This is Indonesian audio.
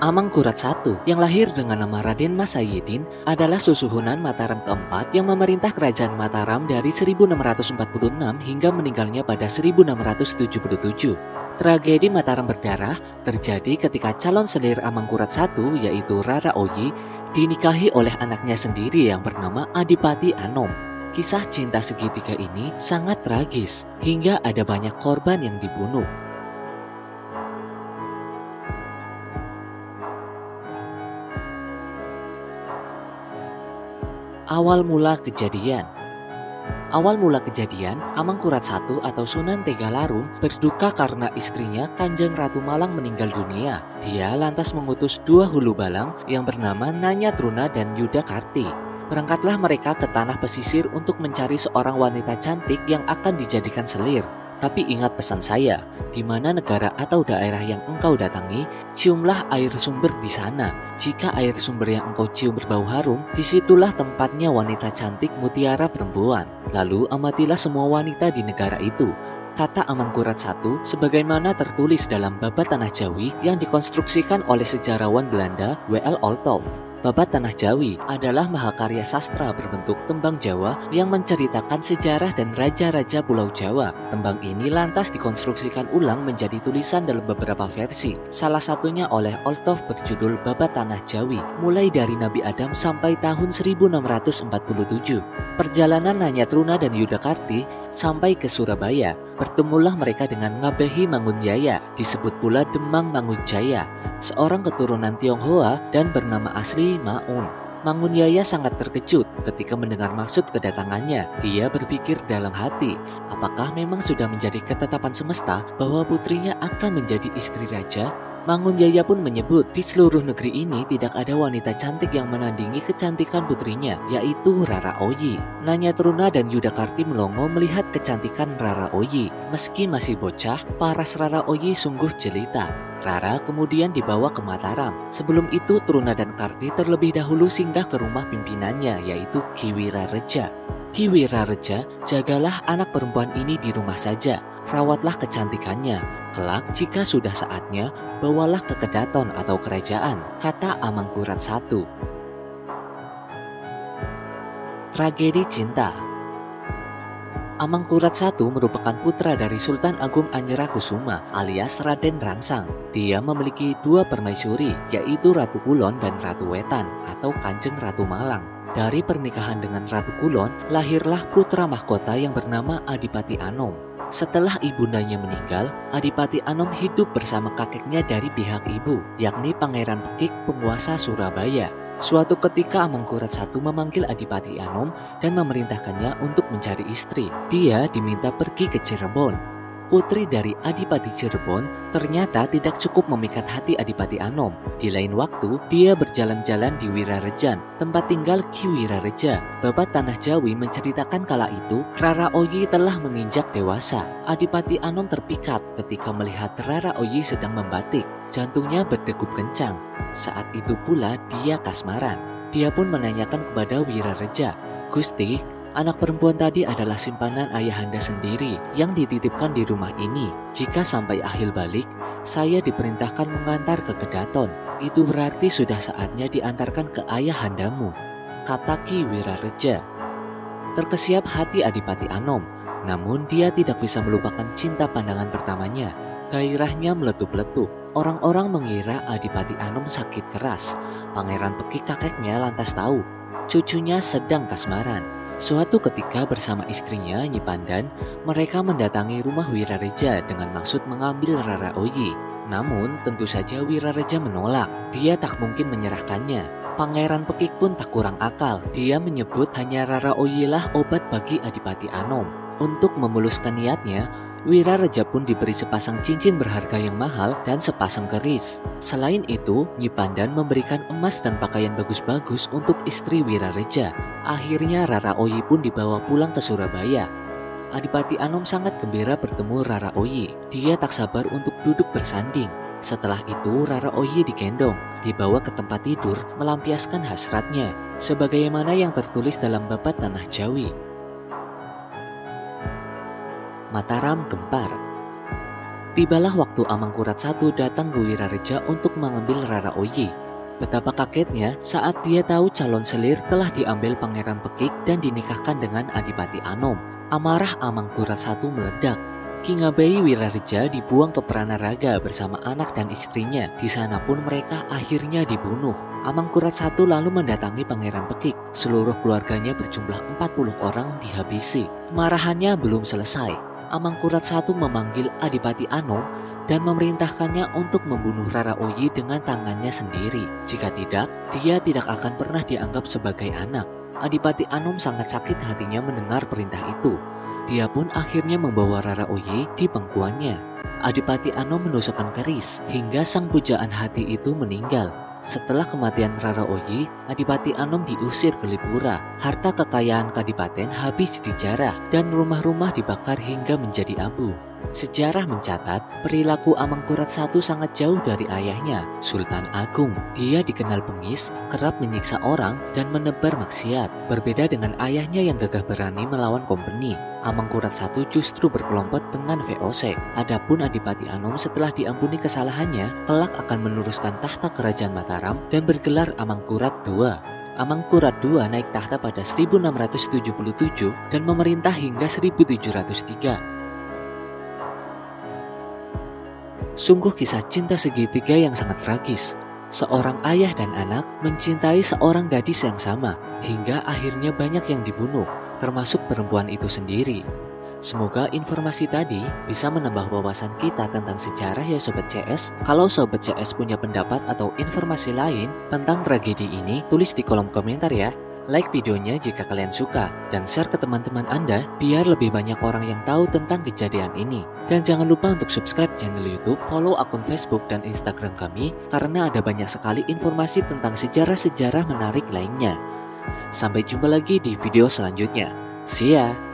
Amangkurat I yang lahir dengan nama Raden Mas Sayyidin adalah susuhunan Mataram keempat yang memerintah kerajaan Mataram dari 1646 hingga meninggalnya pada 1677. Tragedi Mataram berdarah terjadi ketika calon selir Amangkurat I yaitu Rara Oyi dinikahi oleh anaknya sendiri yang bernama Adipati Anom. Kisah cinta segitiga ini sangat tragis hingga ada banyak korban yang dibunuh. Awal mula kejadian. Amangkurat I atau Sunan Tegalarum berduka karena istrinya Kanjeng Ratu Malang meninggal dunia. Dia lantas mengutus 2 hulu balang yang bernama Nanyatruna dan Yudakarti. Berangkatlah mereka ke tanah pesisir untuk mencari seorang wanita cantik yang akan dijadikan selir. Tapi ingat pesan saya, di mana negara atau daerah yang engkau datangi, ciumlah air sumber di sana. Jika air sumber yang engkau cium berbau harum, disitulah tempatnya wanita cantik mutiara perempuan. Lalu amatilah semua wanita di negara itu, kata Amangkurat I sebagaimana tertulis dalam Babat Tanah Jawi yang dikonstruksikan oleh sejarawan Belanda W.L. Olthoff. Babat Tanah Jawi adalah mahakarya sastra berbentuk tembang Jawa yang menceritakan sejarah dan raja-raja Pulau Jawa. Tembang ini lantas dikonstruksikan ulang menjadi tulisan dalam beberapa versi. Salah satunya oleh Olthoff berjudul Babat Tanah Jawi, mulai dari Nabi Adam sampai tahun 1647. Perjalanan Nanyatruna dan Yudakarti sampai ke Surabaya. Bertemulah mereka dengan Ngabehi Mangunjaya, disebut pula Demang Mangunjaya, seorang keturunan Tionghoa dan bernama asli Maun. Mangunjaya sangat terkejut ketika mendengar maksud kedatangannya. Dia berpikir dalam hati, apakah memang sudah menjadi ketetapan semesta bahwa putrinya akan menjadi istri raja? Mangunjaya pun menyebut di seluruh negeri ini tidak ada wanita cantik yang menandingi kecantikan putrinya, yaitu Rara Oyi. Nanyatruna dan Yudakarti melongo melihat kecantikan Rara Oyi. Meski masih bocah, paras Rara Oyi sungguh jelita. Rara kemudian dibawa ke Mataram. Sebelum itu Truna dan Karti terlebih dahulu singgah ke rumah pimpinannya, yaitu Ki Wirareja. Ki Wirareja, jagalah anak perempuan ini di rumah saja. Rawatlah kecantikannya. Kelak jika sudah saatnya, bawalah ke Kedaton atau kerajaan, kata Amangkurat I. Tragedi cinta. Amangkurat I merupakan putra dari Sultan Agung Anyarakusuma alias Raden Rangsang. Dia memiliki 2 permaisuri, yaitu Ratu Kulon dan Ratu Wetan atau Kanjeng Ratu Malang. Dari pernikahan dengan Ratu Kulon, lahirlah putra mahkota yang bernama Adipati Anom. Setelah ibundanya meninggal, Adipati Anom hidup bersama kakeknya dari pihak ibu, yakni Pangeran Pekik, penguasa Surabaya. Suatu ketika Amangkurat I memanggil Adipati Anom dan memerintahkannya untuk mencari istri. Dia diminta pergi ke Cirebon. Putri dari Adipati Cirebon ternyata tidak cukup memikat hati Adipati Anom. Di lain waktu, dia berjalan-jalan di Wirarejan, tempat tinggal Ki Wirareja. Babat Tanah Jawi menceritakan kala itu, Rara Oyi telah menginjak dewasa. Adipati Anom terpikat ketika melihat Rara Oyi sedang membatik. Jantungnya berdegup kencang. Saat itu pula dia kasmaran. Dia pun menanyakan kepada Wirareja, "Gusti, anak perempuan tadi adalah simpanan ayahanda sendiri yang dititipkan di rumah ini. Jika sampai akhir balik, saya diperintahkan mengantar ke Kedaton. Itu berarti sudah saatnya diantarkan ke ayahandamu," kata Ki Wirareja. Terkesiap hati Adipati Anom, namun dia tidak bisa melupakan cinta pandangan pertamanya. Gairahnya meletup-letup. Orang-orang mengira Adipati Anom sakit keras. Pangeran Pekik kakeknya lantas tahu cucunya sedang kasmaran. Suatu ketika bersama istrinya Nyi Pandan, mereka mendatangi rumah Wirareja dengan maksud mengambil Rara Oyi. Namun tentu saja Wirareja menolak. Dia tak mungkin menyerahkannya. Pangeran Pekik pun tak kurang akal. Dia menyebut hanya Rara Oyi lah obat bagi Adipati Anom. Untuk memuluskan niatnya, Wirareja pun diberi sepasang cincin berharga yang mahal dan sepasang keris. Selain itu, Nyi Pandan memberikan emas dan pakaian bagus-bagus untuk istri Wirareja. Akhirnya Rara Oyi pun dibawa pulang ke Surabaya. Adipati Anom sangat gembira bertemu Rara Oyi. Dia tak sabar untuk duduk bersanding. Setelah itu Rara Oyi digendong, dibawa ke tempat tidur melampiaskan hasratnya, sebagaimana yang tertulis dalam Babat Tanah Jawi. Mataram gempar. Tibalah waktu Amangkurat I datang ke Wirareja untuk mengambil Rara Oyi. Betapa kagetnya saat dia tahu calon selir telah diambil Pangeran Pekik dan dinikahkan dengan Adipati Anom. Amarah Amangkurat I meledak. Ki Ngabeyi Wirareja dibuang ke Pranaraga bersama anak dan istrinya. Di sana pun mereka akhirnya dibunuh. Amangkurat I lalu mendatangi Pangeran Pekik. Seluruh keluarganya berjumlah 40 orang dihabisi. Kemarahannya belum selesai. Amangkurat I memanggil Adipati Anom dan memerintahkannya untuk membunuh Rara Oyi dengan tangannya sendiri. Jika tidak, dia tidak akan pernah dianggap sebagai anak. Adipati Anom sangat sakit hatinya mendengar perintah itu. Dia pun akhirnya membawa Rara Oyi di pangkuannya. Adipati Anom menusukkan keris hingga sang pujaan hati itu meninggal. Setelah kematian Rara Oyi, Adipati Anom diusir ke Lipura. Harta kekayaan kadipaten habis dijarah dan rumah-rumah dibakar hingga menjadi abu. Sejarah mencatat perilaku Amangkurat I sangat jauh dari ayahnya, Sultan Agung. Dia dikenal bengis, kerap menyiksa orang, dan menebar maksiat. Berbeda dengan ayahnya yang gagah berani melawan kompeni, Amangkurat I justru berkelompok dengan VOC. Adapun Adipati Anom setelah diampuni kesalahannya, kelak akan meneruskan tahta kerajaan Mataram dan bergelar Amangkurat II. Amangkurat II naik tahta pada 1677 dan memerintah hingga 1703. Sungguh kisah cinta segitiga yang sangat tragis. Seorang ayah dan anak mencintai seorang gadis yang sama, hingga akhirnya banyak yang dibunuh, termasuk perempuan itu sendiri. Semoga informasi tadi bisa menambah wawasan kita tentang sejarah ya Sobat CS. Kalau Sobat CS punya pendapat atau informasi lain tentang tragedi ini, tulis di kolom komentar ya. Like videonya jika kalian suka, dan share ke teman-teman Anda biar lebih banyak orang yang tahu tentang kejadian ini. Dan jangan lupa untuk subscribe channel YouTube, follow akun Facebook dan Instagram kami, karena ada banyak sekali informasi tentang sejarah-sejarah menarik lainnya. Sampai jumpa lagi di video selanjutnya. See ya!